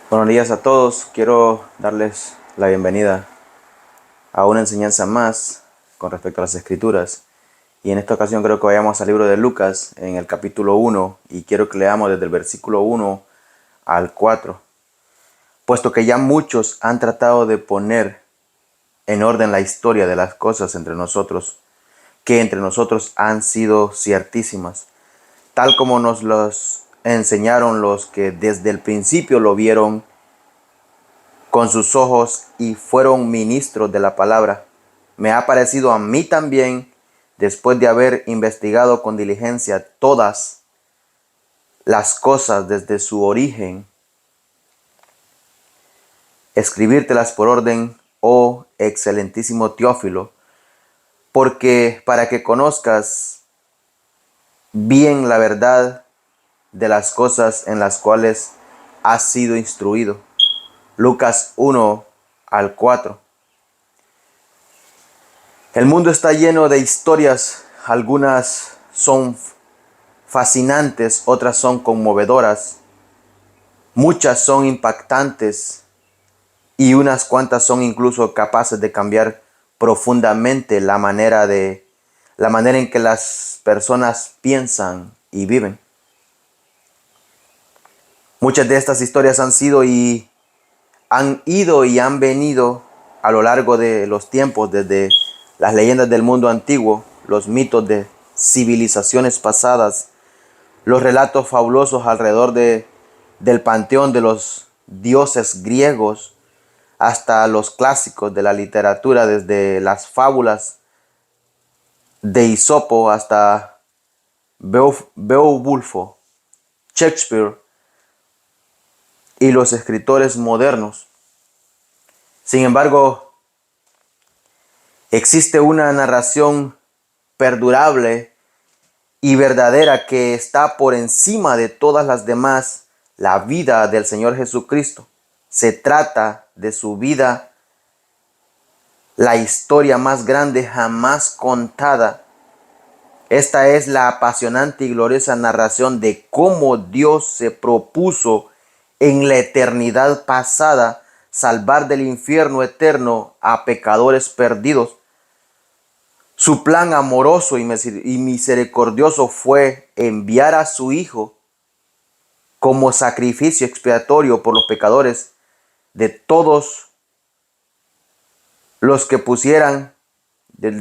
Buenos días a todos. Quiero darles la bienvenida a una enseñanza más con respecto a las Escrituras. Y en esta ocasión creo que vayamos al libro de Lucas en el capítulo 1 y quiero que leamos desde el versículo 1 al 4. Puesto que ya muchos han tratado de poner en orden la historia de las cosas entre nosotros, que entre nosotros han sido ciertísimas, tal como nos los enseñaron los que desde el principio lo vieron con sus ojos y fueron ministros de la palabra. Me ha parecido a mí también, después de haber investigado con diligencia todas las cosas desde su origen, escribírtelas por orden, oh excelentísimo Teófilo, porque para que conozcas bien la verdad de las cosas en las cuales has sido instruido. Lucas 1 al 4. El mundo está lleno de historias, algunas son fascinantes, otras son conmovedoras, muchas son impactantes y unas cuantas son incluso capaces de cambiar profundamente la manera en que las personas piensan y viven. Muchas de estas historias han ido y han venido a lo largo de los tiempos, desde las leyendas del mundo antiguo, los mitos de civilizaciones pasadas, los relatos fabulosos alrededor del panteón de los dioses griegos, hasta los clásicos de la literatura, desde las fábulas de Isopo hasta Beowulf, Shakespeare y los escritores modernos. Sin embargo, existe una narración perdurable y verdadera que está por encima de todas las demás, la vida del Señor Jesucristo. Se trata de su vida, la historia más grande jamás contada. Esta es la apasionante y gloriosa narración de cómo Dios se propuso en la eternidad pasada salvar del infierno eterno a pecadores perdidos. Su plan amoroso y misericordioso fue enviar a su Hijo como sacrificio expiatorio por los pecadores de todos los que pusieran,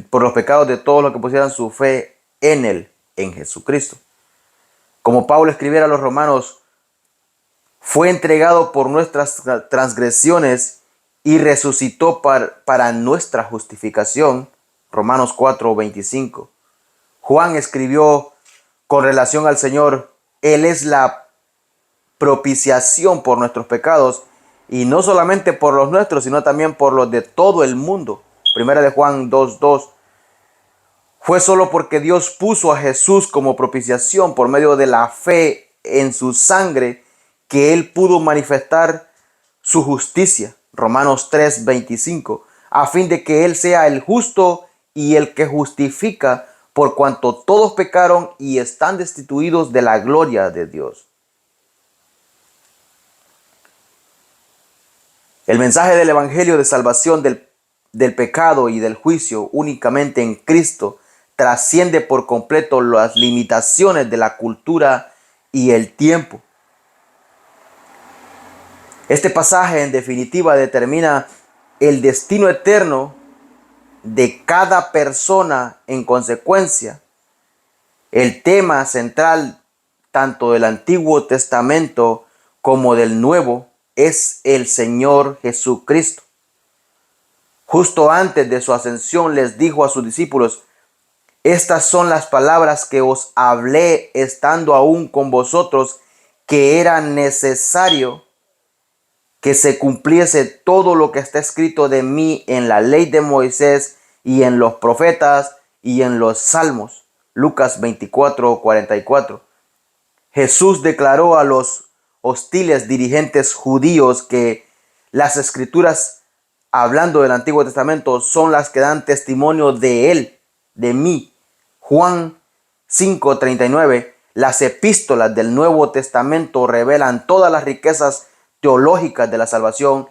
por los pecados de todos los que pusieran su fe en Él, en Jesucristo. Como Pablo escribiera a los romanos, fue entregado por nuestras transgresiones y resucitó para nuestra justificación. Romanos 4:25. Juan escribió con relación al Señor, Él es la propiciación por nuestros pecados, y no solamente por los nuestros, sino también por los de todo el mundo. Primera de Juan 2:2. Fue solo porque Dios puso a Jesús como propiciación por medio de la fe en su sangre que Él pudo manifestar su justicia. Romanos 3:25. A fin de que Él sea el justo y el que justifica, por cuanto todos pecaron y están destituidos de la gloria de Dios. El mensaje del Evangelio de salvación del pecado y del juicio únicamente en Cristo trasciende por completo las limitaciones de la cultura y el tiempo. Este pasaje en definitiva determina el destino eterno de cada persona en consecuencia. El tema central tanto del Antiguo Testamento como del Nuevo es el Señor Jesucristo. Justo antes de su ascensión les dijo a sus discípulos: estas son las palabras que os hablé estando aún con vosotros, que era necesario que se cumpliese todo lo que está escrito de mí en la ley de Moisés y en los profetas y en los salmos. Lucas 24:44. Jesús declaró a los hostiles dirigentes judíos que las escrituras, hablando del Antiguo Testamento, son las que dan testimonio de él, de mí. Juan 5:39. Las epístolas del Nuevo Testamento revelan todas las riquezas teológicas de la salvación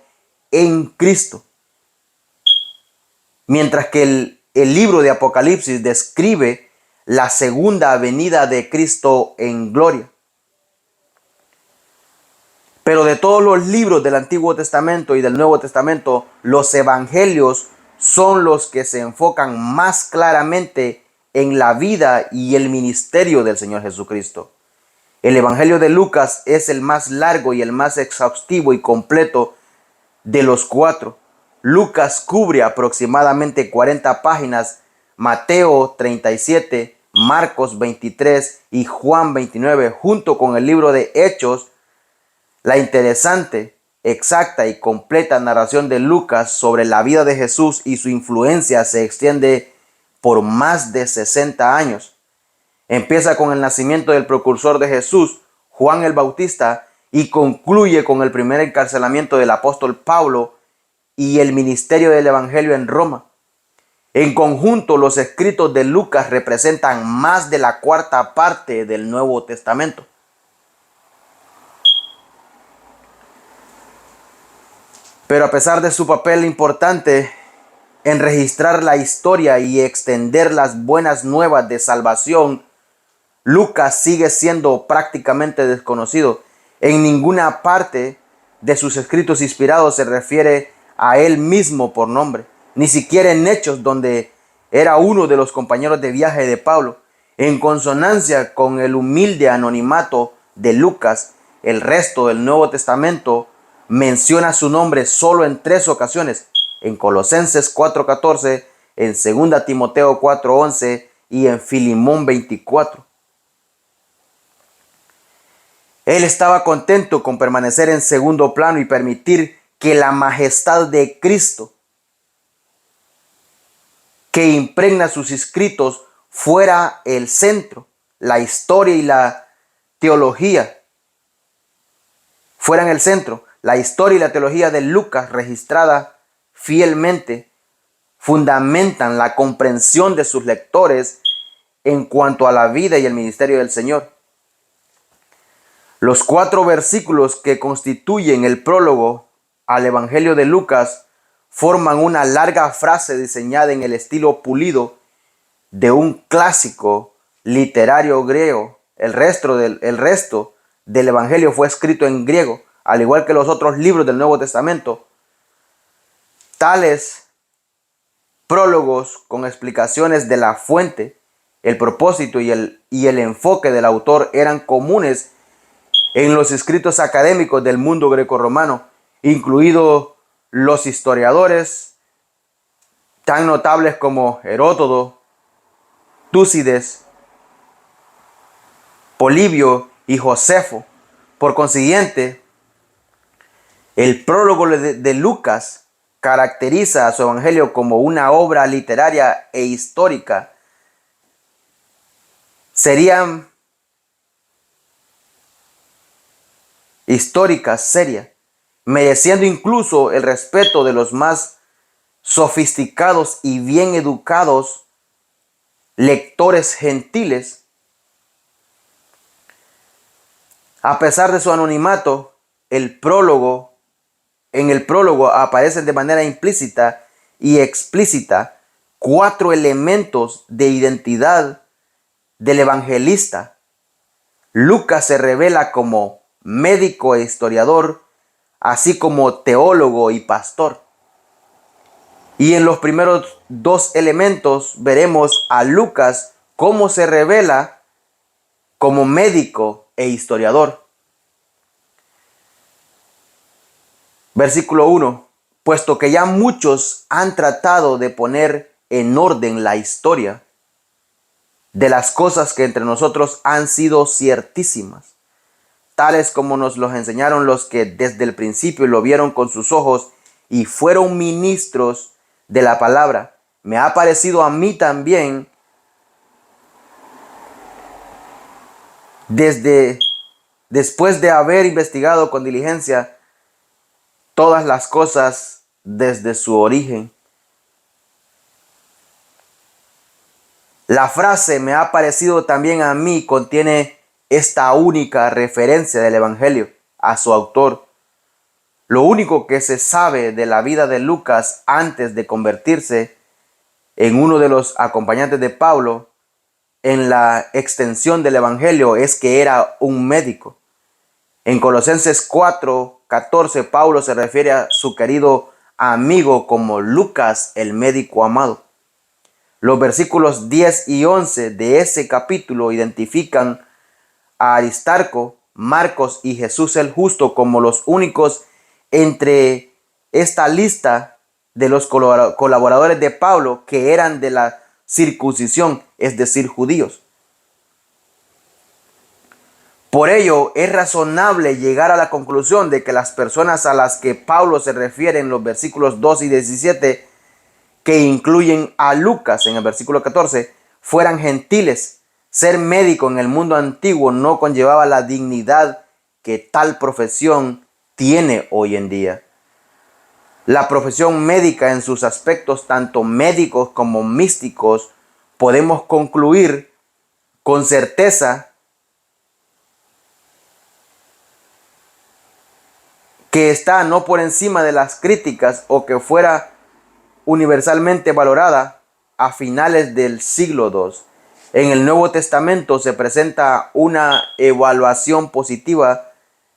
en Cristo. Mientras que el libro de Apocalipsis describe la segunda venida de Cristo en gloria. Pero de todos los libros del Antiguo Testamento y del Nuevo Testamento, los evangelios son los que se enfocan más claramente en la vida y el ministerio del Señor Jesucristo. El Evangelio de Lucas es el más largo y el más exhaustivo y completo de los cuatro. Lucas cubre aproximadamente 40 páginas, Mateo 37, Marcos 23 y Juan 29, junto con el libro de Hechos. La interesante, exacta y completa narración de Lucas sobre la vida de Jesús y su influencia se extiende por más de 60 años. Empieza con el nacimiento del precursor de Jesús, Juan el Bautista, y concluye con el primer encarcelamiento del apóstol Pablo y el ministerio del Evangelio en Roma. En conjunto, los escritos de Lucas representan más de la cuarta parte del Nuevo Testamento. Pero a pesar de su papel importante en registrar la historia y extender las buenas nuevas de salvación, Lucas sigue siendo prácticamente desconocido. En ninguna parte de sus escritos inspirados se refiere a él mismo por nombre, ni siquiera en Hechos, donde era uno de los compañeros de viaje de Pablo. En consonancia con el humilde anonimato de Lucas, el resto del Nuevo Testamento menciona su nombre solo en 3 ocasiones: en Colosenses 4:14, en 2 Timoteo 4:11 y en Filimón 24. Él estaba contento con permanecer en segundo plano y permitir que la majestad de Cristo, que impregna sus escritos, fuera el centro. La historia y la teología fueran el centro. La historia y la teología de Lucas, registrada fielmente, fundamentan la comprensión de sus lectores en cuanto a la vida y el ministerio del Señor. Los 4 versículos que constituyen el prólogo al Evangelio de Lucas forman una larga frase diseñada en el estilo pulido de un clásico literario griego. El resto del Evangelio fue escrito en griego, al igual que los otros libros del Nuevo Testamento. Tales prólogos con explicaciones de la fuente, el propósito y el enfoque del autor eran comunes en los escritos académicos del mundo grecorromano, incluidos los historiadores tan notables como Heródoto, Túcides, Polibio y Josefo. Por consiguiente, el prólogo de Lucas caracteriza a su evangelio como una obra literaria e histórica. Sería histórica, seria, mereciendo incluso el respeto de los más sofisticados y bien educados lectores gentiles. A pesar de su anonimato, en el prólogo aparecen de manera implícita y explícita 4 elementos de identidad del evangelista. Lucas se revela como médico e historiador, así como teólogo y pastor. Y en los primeros 2 elementos veremos a Lucas cómo se revela como médico e historiador. Versículo 1. Puesto que ya muchos han tratado de poner en orden la historia de las cosas que entre nosotros han sido ciertísimas, tales como nos los enseñaron los que desde el principio lo vieron con sus ojos y fueron ministros de la palabra, me ha parecido a mí también, después de haber investigado con diligencia todas las cosas desde su origen. La frase "me ha parecido también a mí" contiene esta única referencia del Evangelio a su autor. Lo único que se sabe de la vida de Lucas antes de convertirse en uno de los acompañantes de Pablo en la extensión del Evangelio es que era un médico. En Colosenses 4:14, Pablo se refiere a su querido amigo como Lucas, el médico amado. Los versículos 10 y 11 de ese capítulo identifican a Aristarco, Marcos y Jesús el Justo como los únicos entre esta lista de los colaboradores de Pablo que eran de la circuncisión, es decir, judíos. Por ello, es razonable llegar a la conclusión de que las personas a las que Pablo se refiere en los versículos 2 y 17, que incluyen a Lucas en el versículo 14, fueran gentiles. Ser médico en el mundo antiguo no conllevaba la dignidad que tal profesión tiene hoy en día. La profesión médica en sus aspectos tanto médicos como místicos, podemos concluir con certeza que está no por encima de las críticas o que fuera universalmente valorada a finales del siglo II. En el Nuevo Testamento se presenta una evaluación positiva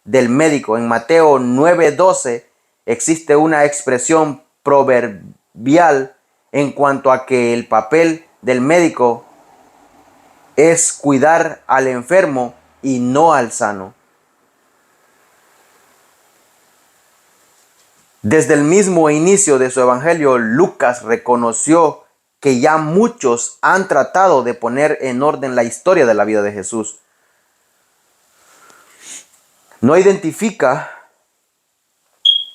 del médico. En Mateo 9:12 existe una expresión proverbial en cuanto a que el papel del médico es cuidar al enfermo y no al sano. Desde el mismo inicio de su evangelio, Lucas reconoció que ya muchos han tratado de poner en orden la historia de la vida de Jesús. No identifica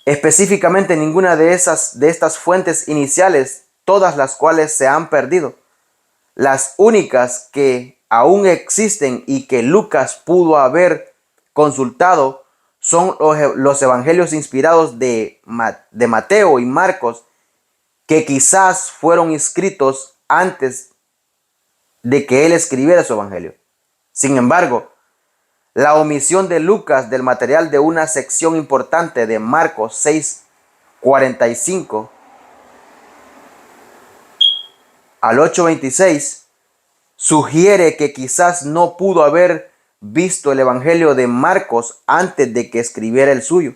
específicamente ninguna de estas fuentes iniciales, todas las cuales se han perdido. Las únicas que aún existen y que Lucas pudo haber consultado son los evangelios inspirados de Mateo y Marcos, que quizás fueron escritos antes de que él escribiera su evangelio. Sin embargo, la omisión de Lucas del material de una sección importante de Marcos 6:45 al 8:26 sugiere que quizás no pudo haber visto el evangelio de Marcos antes de que escribiera el suyo.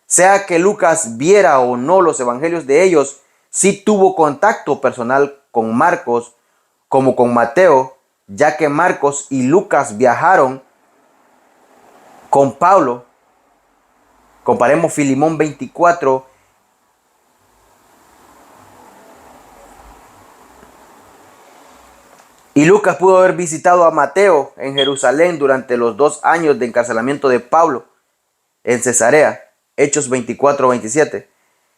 Sea que Lucas viera o no los evangelios de ellos, sí tuvo contacto personal con Marcos como con Mateo, ya que Marcos y Lucas viajaron con Pablo. Comparemos Filemón 24. Y Lucas pudo haber visitado a Mateo en Jerusalén durante los 2 años de encarcelamiento de Pablo en Cesarea, Hechos 24:27.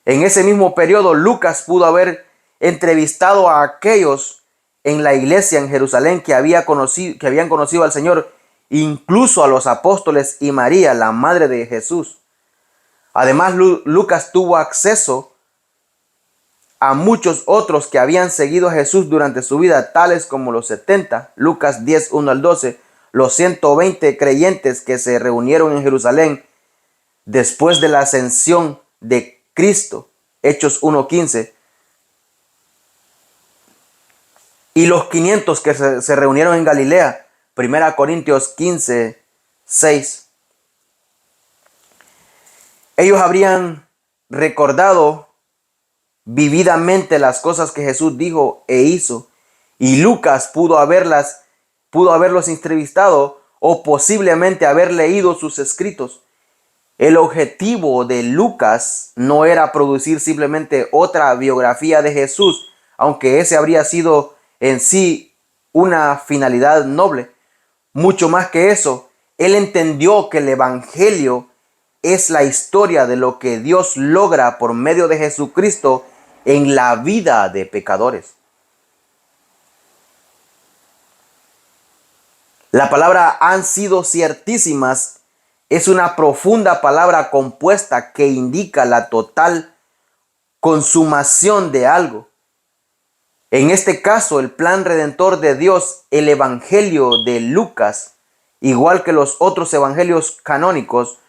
En ese mismo periodo, Lucas pudo haber entrevistado a aquellos en la iglesia en Jerusalén que habían conocido al Señor, incluso a los apóstoles y María, la madre de Jesús. Además, Lucas tuvo acceso a muchos otros que habían seguido a Jesús durante su vida, tales como los 70, Lucas 10:1-12, los 120 creyentes que se reunieron en Jerusalén después de la ascensión de Cristo, Hechos 1:15, y los 500 que se reunieron en Galilea, 1 Corintios 15:6. Ellos habrían recordado vividamente las cosas que Jesús dijo e hizo, y Lucas pudo haberlos entrevistado o posiblemente haber leído sus escritos. El objetivo de Lucas no era producir simplemente otra biografía de Jesús, aunque ese habría sido en sí una finalidad noble. Mucho más que eso, él entendió que el evangelio es la historia de lo que Dios logra por medio de Jesucristo en la vida de pecadores. La palabra han sido ciertísimas es una profunda palabra compuesta que indica la total consumación de algo. En este caso, el plan redentor de Dios, el evangelio de Lucas, igual que los otros evangelios canónicos,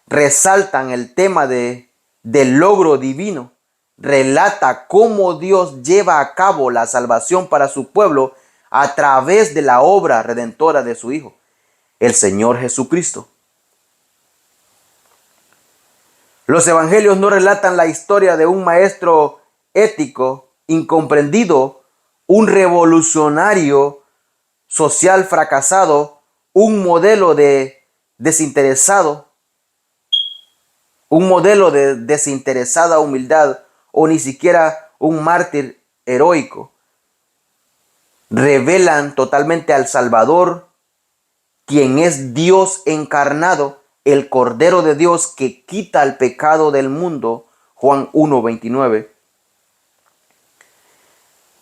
resaltan el tema del logro divino. Relata cómo Dios lleva a cabo la salvación para su pueblo a través de la obra redentora de su Hijo, el Señor Jesucristo. Los evangelios no relatan la historia de un maestro ético incomprendido, un revolucionario social fracasado, un modelo de desinteresada humildad o ni siquiera un mártir heroico. Revelan totalmente al Salvador, quien es Dios encarnado, el Cordero de Dios que quita el pecado del mundo, Juan 1:29.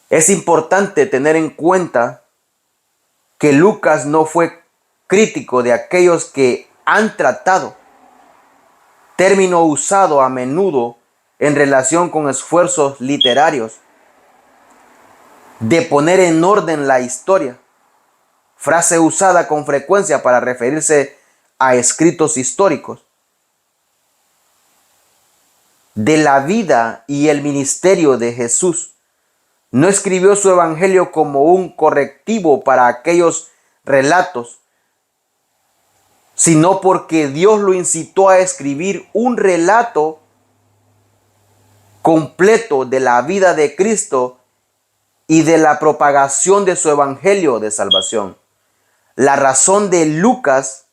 Es importante tener en cuenta que Lucas no fue crítico de aquellos que han tratado, término usado a menudo en relación con esfuerzos literarios, de poner en orden la historia, frase usada con frecuencia para referirse a escritos históricos de la vida y el ministerio de Jesús. No escribió su evangelio como un correctivo para aquellos relatos, sino porque Dios lo incitó a escribir un relato completo de la vida de Cristo y de la propagación de su evangelio de salvación. La razón de Lucas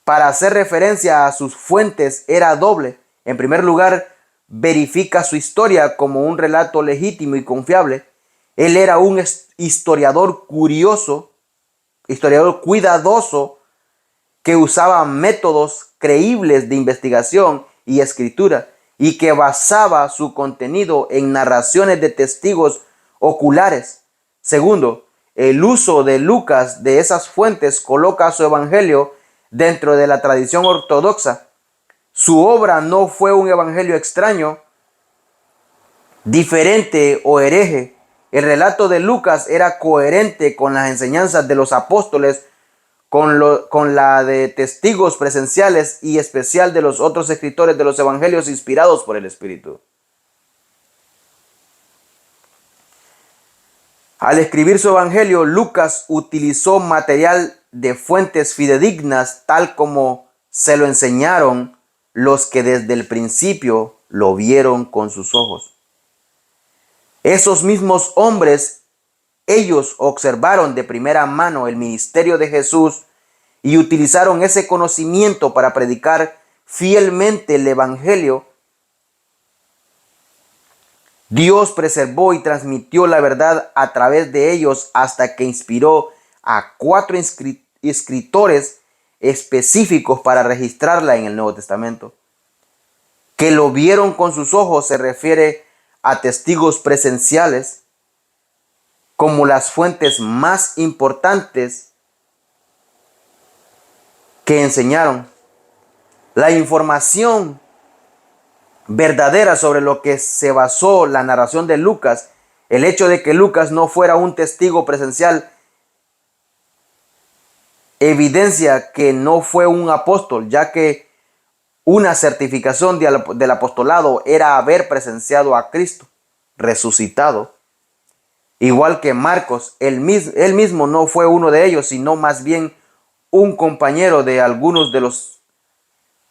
para hacer referencia a sus fuentes era doble. En primer lugar, verifica su historia como un relato legítimo y confiable. Él era un historiador cuidadoso, que usaba métodos creíbles de investigación y escritura y que basaba su contenido en narraciones de testigos oculares. Segundo, el uso de Lucas de esas fuentes coloca su evangelio dentro de la tradición ortodoxa. Su obra no fue un evangelio extraño, diferente o hereje. El relato de Lucas era coherente con las enseñanzas de los apóstoles, con la de testigos presenciales y especial de los otros escritores de los evangelios inspirados por el Espíritu. Al escribir su evangelio, Lucas utilizó material de fuentes fidedignas, tal como se lo enseñaron los que desde el principio lo vieron con sus ojos. Esos mismos hombres, ellos observaron de primera mano el ministerio de Jesús y utilizaron ese conocimiento para predicar fielmente el evangelio. Dios preservó y transmitió la verdad a través de ellos hasta que inspiró a 4 escritores específicos para registrarla en el Nuevo Testamento. Que lo vieron con sus ojos se refiere a testigos presenciales como las fuentes más importantes que enseñaron. La información verdadera sobre lo que se basó la narración de Lucas, el hecho de que Lucas no fuera un testigo presencial, evidencia que no fue un apóstol, ya que una certificación del apostolado era haber presenciado a Cristo resucitado. Igual que Marcos, él mismo no fue uno de ellos, sino más bien un compañero de algunos de los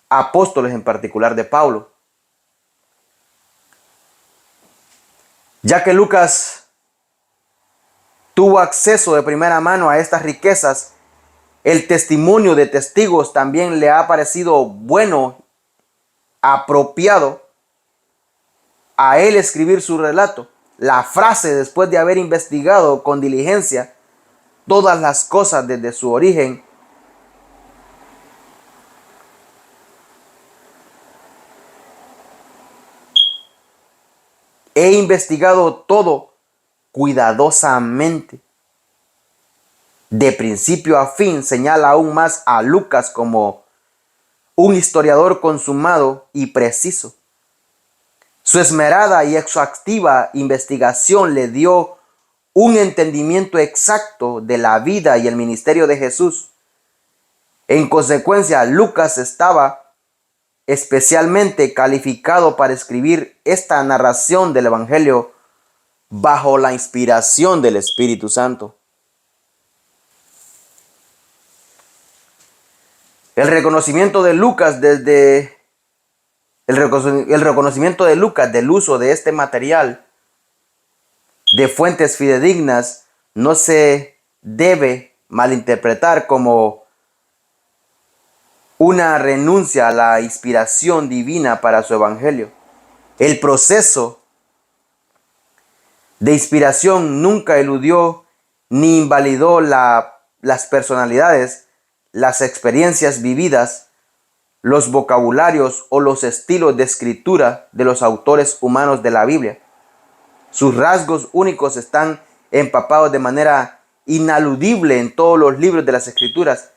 apóstoles, en particular de Pablo. Ya que Lucas tuvo acceso de primera mano a estas riquezas, el testimonio de testigos también le ha parecido bueno, apropiado a él escribir su relato. La frase, después de haber investigado con diligencia todas las cosas desde su origen, he investigado todo cuidadosamente. De principio a fin, señala aún más a Lucas como un historiador consumado y preciso. Su esmerada y exhaustiva investigación le dio un entendimiento exacto de la vida y el ministerio de Jesús. En consecuencia, Lucas estaba especialmente calificado para escribir esta narración del Evangelio bajo la inspiración del Espíritu Santo. El reconocimiento de Lucas del uso de este material de fuentes fidedignas no se debe malinterpretar como una renuncia a la inspiración divina para su evangelio. El proceso de inspiración nunca eludió ni invalidó las personalidades, las experiencias vividas, los vocabularios o los estilos de escritura de los autores humanos de la Biblia. Sus rasgos únicos están empapados de manera inaludible en todos los libros de las Escrituras.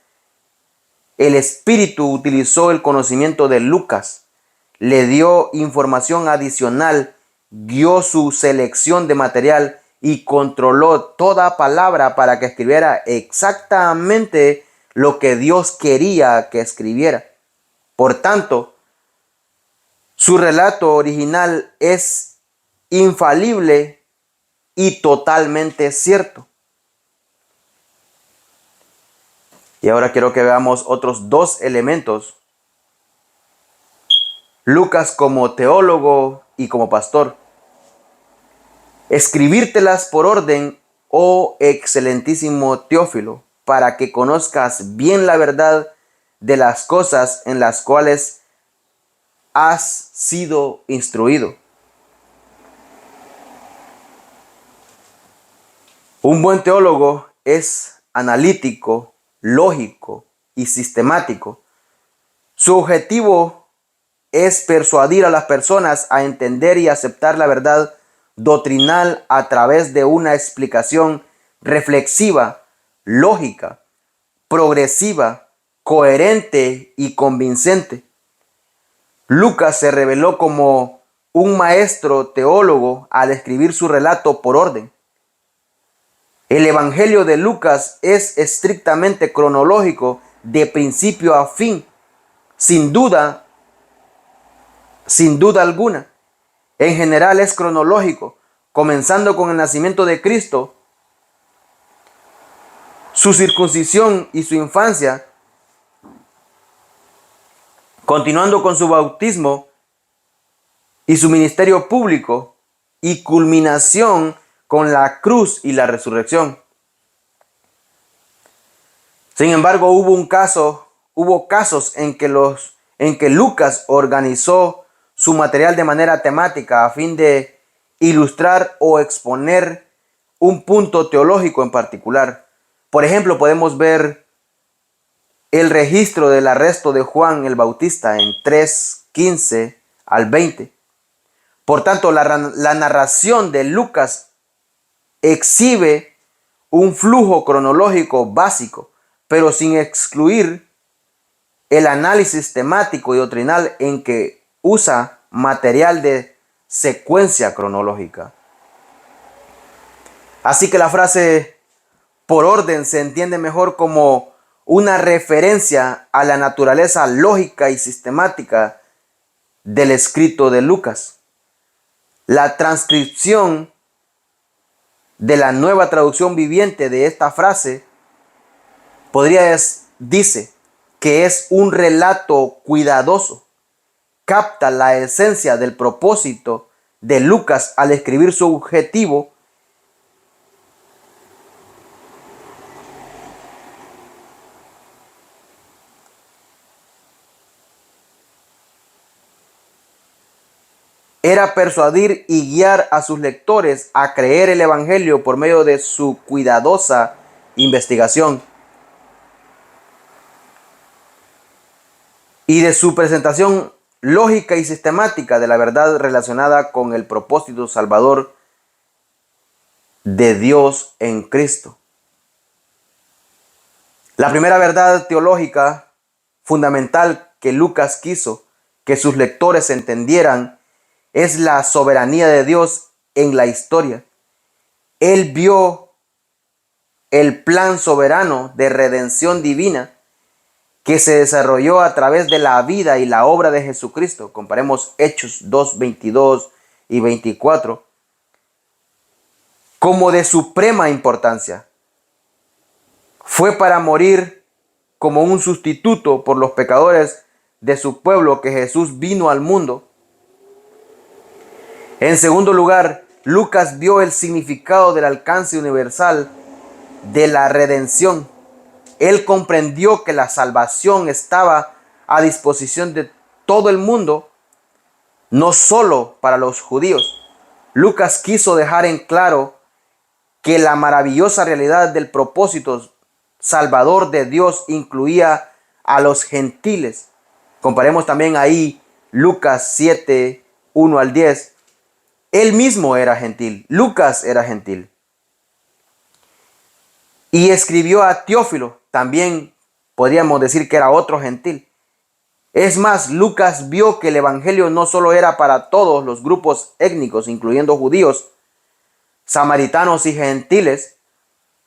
El Espíritu utilizó el conocimiento de Lucas, le dio información adicional, guió su selección de material y controló toda palabra para que escribiera exactamente lo que Dios quería que escribiera. Por tanto, su relato original es infalible y totalmente cierto. Y ahora quiero que veamos otros dos elementos. Lucas como teólogo y como pastor. Escribírtelas por orden, oh excelentísimo Teófilo, para que conozcas bien la verdad de las cosas en las cuales has sido instruido. Un buen teólogo es analítico, lógico y sistemático. Su objetivo es persuadir a las personas a entender y aceptar la verdad doctrinal a través de una explicación reflexiva, lógica, progresiva, coherente y convincente. Lucas se reveló como un maestro teólogo al escribir su relato por orden. El Evangelio de Lucas es estrictamente cronológico de principio a fin, sin duda alguna. En general es cronológico, comenzando con el nacimiento de Cristo, su circuncisión y su infancia, continuando con su bautismo y su ministerio público, y culminación con la cruz y la resurrección. Sin embargo, hubo casos en que Lucas organizó su material de manera temática a fin de ilustrar o exponer un punto teológico en particular. Por ejemplo, podemos ver el registro del arresto de Juan el Bautista en 3:15 al 20. Por tanto, la narración de Lucas exhibe un flujo cronológico básico, pero sin excluir el análisis temático y doctrinal en que usa material de secuencia cronológica. Así que la frase por orden se entiende mejor como una referencia a la naturaleza lógica y sistemática del escrito de Lucas. La transcripción de la Nueva Traducción Viviente de esta frase dice que es un relato cuidadoso. Capta la esencia del propósito de Lucas al escribir su objetivo era persuadir y guiar a sus lectores a creer el Evangelio por medio de su cuidadosa investigación y de su presentación lógica y sistemática de la verdad relacionada con el propósito salvador de Dios en Cristo. La primera verdad teológica fundamental que Lucas quiso que sus lectores entendieran es la soberanía de Dios en la historia. Él vio el plan soberano de redención divina que se desarrolló a través de la vida y la obra de Jesucristo. Comparemos Hechos 2, 22 y 24, como de suprema importancia. Fue para morir como un sustituto por los pecadores de su pueblo que Jesús vino al mundo. En segundo lugar, Lucas vio el significado del alcance universal de la redención. Él comprendió que la salvación estaba a disposición de todo el mundo, no solo para los judíos. Lucas quiso dejar en claro que la maravillosa realidad del propósito salvador de Dios incluía a los gentiles. Comparemos también ahí Lucas 7, 1 al 10. Él mismo era gentil, Lucas era gentil. Y escribió a Teófilo, también podríamos decir que era otro gentil. Es más, Lucas vio que el evangelio no solo era para todos los grupos étnicos, incluyendo judíos, samaritanos y gentiles,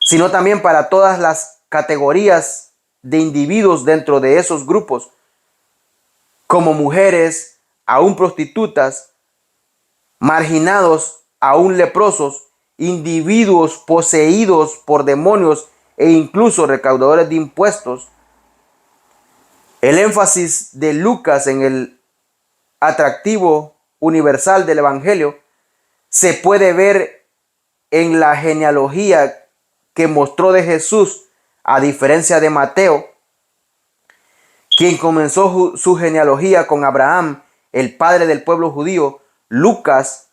sino también para todas las categorías de individuos dentro de esos grupos, como mujeres, aún prostitutas, marginados, aún leprosos, individuos poseídos por demonios e incluso recaudadores de impuestos. El énfasis de Lucas en el atractivo universal del evangelio se puede ver en la genealogía que mostró de Jesús, a diferencia de Mateo, quien comenzó su genealogía con Abraham, el padre del pueblo judío. Lucas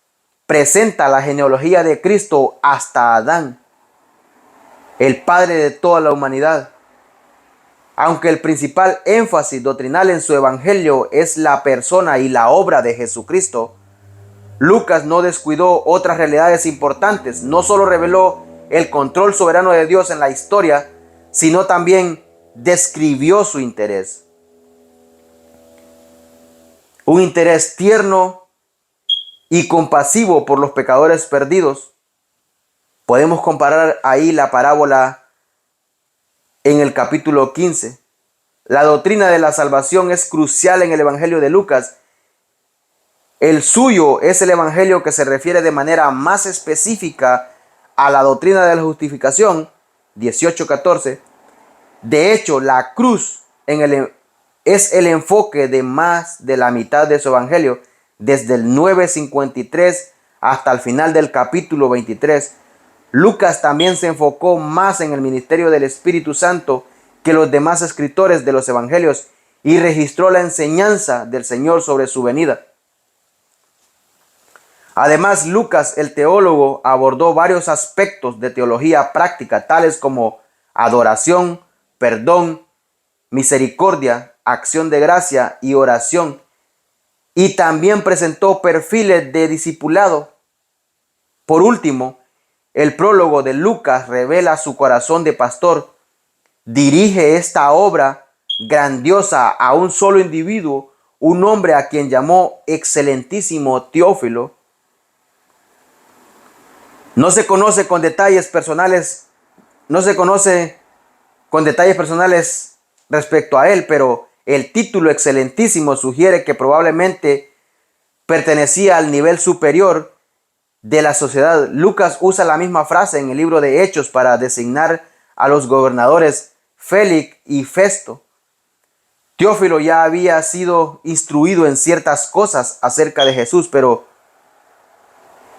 presenta la genealogía de Cristo hasta Adán, el padre de toda la humanidad. Aunque el principal énfasis doctrinal en su evangelio es la persona y la obra de Jesucristo, Lucas no descuidó otras realidades importantes. No solo reveló el control soberano de Dios en la historia, sino también describió su interés. Un interés tierno y compasivo por los pecadores perdidos. Podemos comparar ahí la parábola en el capítulo 15. La doctrina de la salvación es crucial en el evangelio de Lucas. El suyo es el evangelio que se refiere de manera más específica a la doctrina de la justificación, 18:14. De hecho, la cruz es el enfoque de más de la mitad de su evangelio, desde el 9:53 hasta el final del capítulo 23. Lucas también se enfocó más en el ministerio del Espíritu Santo que los demás escritores de los evangelios y registró la enseñanza del Señor sobre su venida. Además, Lucas, el teólogo, abordó varios aspectos de teología práctica, tales como adoración, perdón, misericordia, acción de gracia y oración. Y también presentó perfiles de discipulado. Por último, el prólogo de Lucas revela su corazón de pastor. Dirige esta obra grandiosa a un solo individuo, un hombre a quien llamó excelentísimo Teófilo. No se conoce con detalles personales respecto a él, pero el título excelentísimo sugiere que probablemente pertenecía al nivel superior de la sociedad. Lucas usa la misma frase en el libro de Hechos para designar a los gobernadores Félix y Festo. Teófilo ya había sido instruido en ciertas cosas acerca de Jesús, pero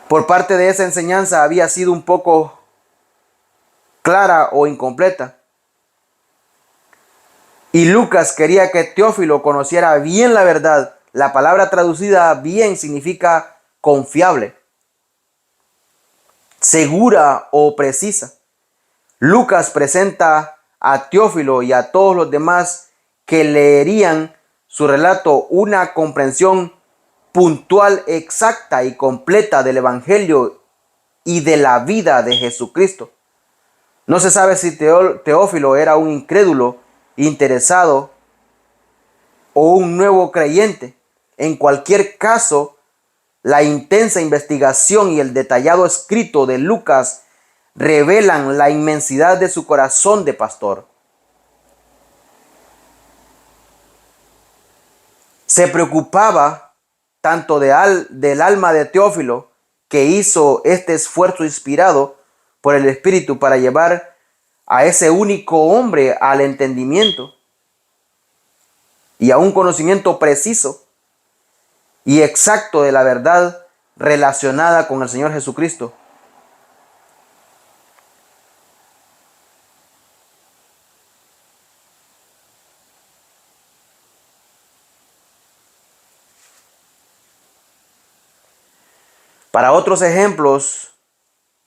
por parte de esa enseñanza había sido un poco clara o incompleta. Y Lucas quería que Teófilo conociera bien la verdad. La palabra traducida bien significa confiable, segura o precisa. Lucas presenta a Teófilo y a todos los demás que leerían su relato una comprensión puntual, exacta y completa del evangelio y de la vida de Jesucristo. No se sabe si Teófilo era un incrédulo interesado o un nuevo creyente. En cualquier caso, la intensa investigación y el detallado escrito de Lucas revelan la inmensidad de su corazón de pastor. se preocupaba tanto del alma de Teófilo, que hizo este esfuerzo inspirado por el Espíritu para llevar a ese único hombre al entendimiento y a un conocimiento preciso y exacto de la verdad relacionada con el Señor Jesucristo. Para otros ejemplos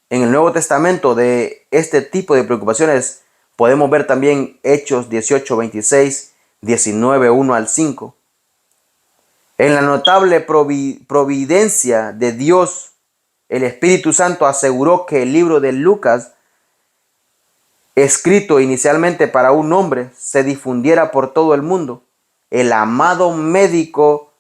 en el Nuevo Testamento de este tipo de preocupaciones, podemos ver también Hechos 18, 26, 19, 1 al 5. En la notable providencia de Dios, el Espíritu Santo aseguró que el libro de Lucas, escrito inicialmente para un hombre, se difundiera por todo el mundo. El amado médico,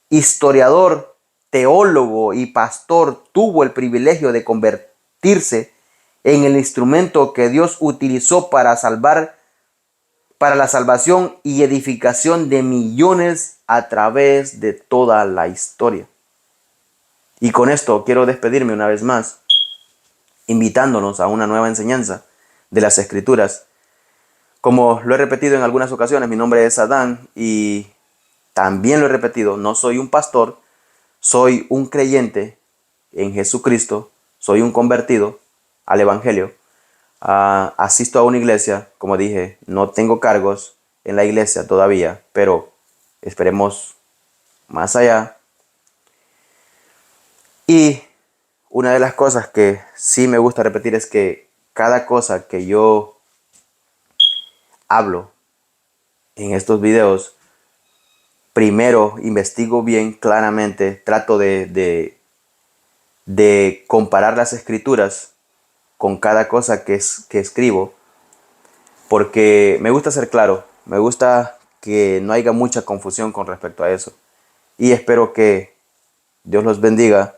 historiador, teólogo y pastor tuvo el privilegio de convertirse en el instrumento que Dios utilizó para la salvación y edificación de millones a través de toda la historia. Y con esto quiero despedirme una vez más, invitándonos a una nueva enseñanza de las Escrituras. Como lo he repetido en algunas ocasiones, mi nombre es Adán y también lo he repetido, no soy un pastor, soy un creyente en Jesucristo, soy un convertido al Evangelio. Asisto a una iglesia, como dije, no tengo cargos en la iglesia todavía, pero esperemos más allá. Y una de las cosas que sí me gusta repetir es que cada cosa que yo hablo en estos videos, primero investigo bien claramente, trato de comparar las escrituras con cada cosa que escribo, porque me gusta ser claro, me gusta que no haya mucha confusión con respecto a eso. Y espero que Dios los bendiga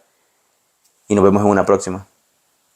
y nos vemos en una próxima.